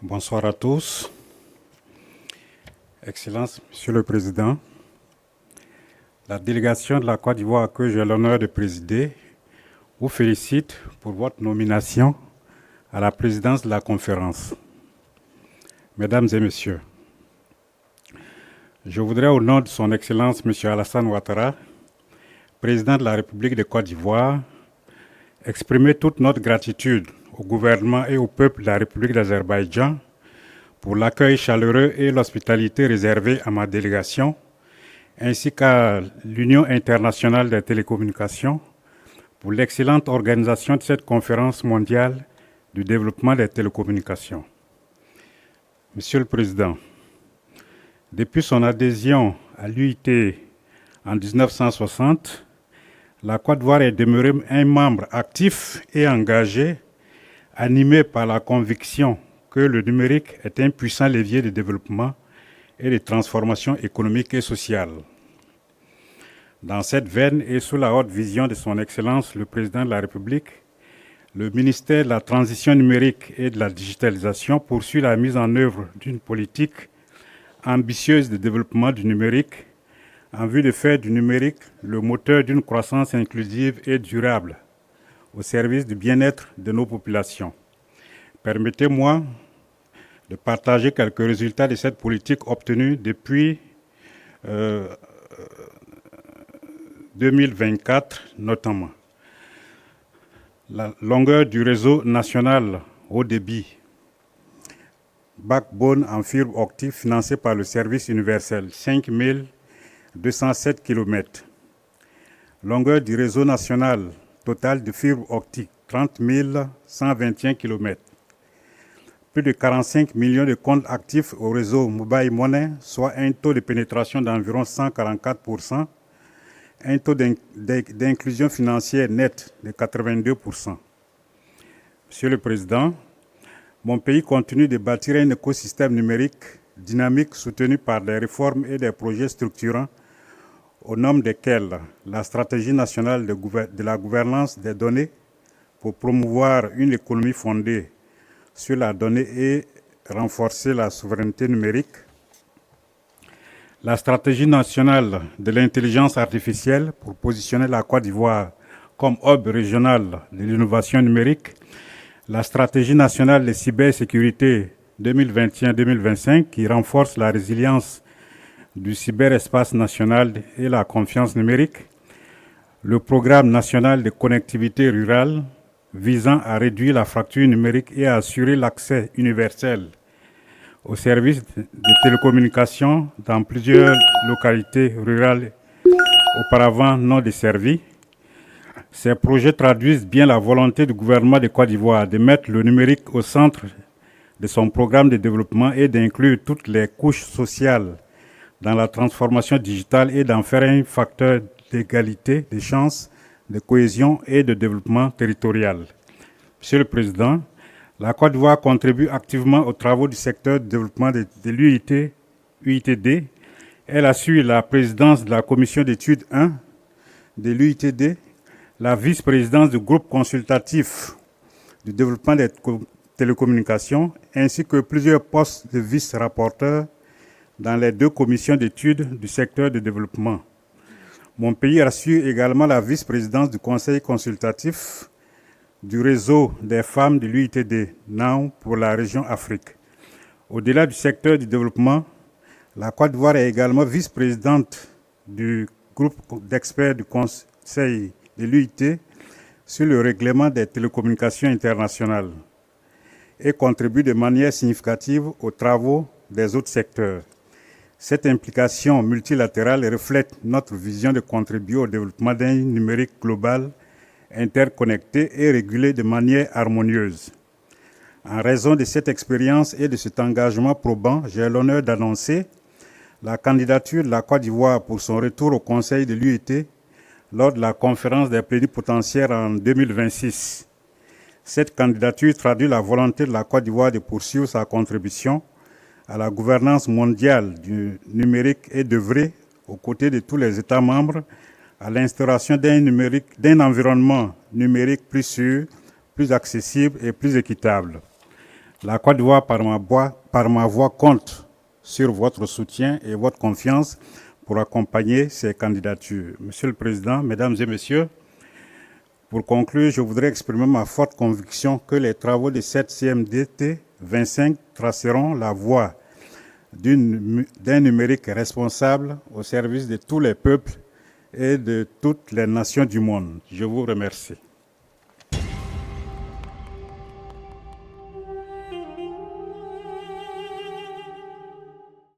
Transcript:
Bonsoir à tous. Excellence, Monsieur le Président, la délégation de la Côte d'Ivoire que j'ai l'honneur de présider vous félicite pour votre nomination à la présidence de la conférence. Mesdames et Messieurs, je voudrais au nom de son Excellence M. Alassane Ouattara, président de la République de Côte d'Ivoire, exprimer toute notre gratitude au gouvernement et au peuple de la République d'Azerbaïdjan pour l'accueil chaleureux et l'hospitalité réservée à ma délégation, ainsi qu'à l'Union internationale des télécommunications pour l'excellente organisation de cette conférence mondiale du développement des télécommunications. Monsieur le Président, depuis son adhésion à l'UIT en 1960, la Côte d'Ivoire est demeurée un membre actif et engagé, animé par la conviction que le numérique est un puissant levier de développement et de transformation économique et sociale. Dans cette veine et sous la haute vision de son Excellence le Président de la République, le ministère de la Transition numérique et de la digitalisation poursuit la mise en œuvre d'une politique ambitieuse de développement du numérique en vue de faire du numérique le moteur d'une croissance inclusive et durable au service du bien-être de nos populations. Permettez-moi de partager quelques résultats de cette politique obtenue depuis 2024 notamment. La longueur du réseau national haut débit, backbone en fibre optique financé par le service universel, 5207 km. Longueur du réseau national total de fibre optique, 30 121 km. Plus de 45 millions de comptes actifs au réseau Mobile Money, soit un taux de pénétration d'environ 144%, un taux d'inclusion financière nette de 82%. Monsieur le Président, mon pays continue de bâtir un écosystème numérique dynamique soutenu par des réformes et des projets structurants, au nombre desquels la stratégie nationale de la gouvernance des données pour promouvoir une économie fondée sur la donnée et renforcer la souveraineté numérique, la stratégie nationale de l'intelligence artificielle pour positionner la Côte d'Ivoire comme hub régional de l'innovation numérique, la stratégie nationale de cybersécurité 2021-2025 qui renforce la résilience du cyberespace national et la confiance numérique, le programme national de connectivité rurale visant à réduire la fracture numérique et à assurer l'accès universel aux services de télécommunications dans plusieurs localités rurales auparavant non desservies. Ces projets traduisent bien la volonté du gouvernement de Côte d'Ivoire de mettre le numérique au centre de son programme de développement et d'inclure toutes les couches sociales dans la transformation digitale et d'en faire un facteur d'égalité, de chances, de cohésion et de développement territorial. Monsieur le Président, la Côte d'Ivoire contribue activement aux travaux du secteur de développement de l'UITD. Elle assure la présidence de la commission d'études 1 de l'UITD, la vice-présidence du groupe consultatif du développement des télécommunications, ainsi que plusieurs postes de vice-rapporteurs dans les deux commissions d'études du secteur de développement. Mon pays assure également la vice-présidence du conseil consultatif du réseau des femmes de l'UITD, NAO, pour la région Afrique. Au-delà du secteur du développement, la Côte d'Ivoire est également vice-présidente du groupe d'experts du conseil de l'UIT sur le règlement des télécommunications internationales et contribue de manière significative aux travaux des autres secteurs. Cette implication multilatérale reflète notre vision de contribuer au développement d'un numérique global, interconnecté et régulé de manière harmonieuse. En raison de cette expérience et de cet engagement probant, j'ai l'honneur d'annoncer la candidature de la Côte d'Ivoire pour son retour au Conseil de l'UIT lors de la conférence des plénipotentiaires en 2026. Cette candidature traduit la volonté de la Côte d'Ivoire de poursuivre sa contribution à la gouvernance mondiale du numérique et d'œuvrer aux côtés de tous les États membres à l'instauration d'un environnement numérique plus sûr, plus accessible et plus équitable. La Côte d'Ivoire, par ma voix, compte sur votre soutien et votre confiance pour accompagner ces candidatures. Monsieur le Président, Mesdames et Messieurs, pour conclure, je voudrais exprimer ma forte conviction que les travaux de cette CMDT 25 traceront la voie d'un numérique responsable au service de tous les peuples et de toutes les nations du monde. Je vous remercie.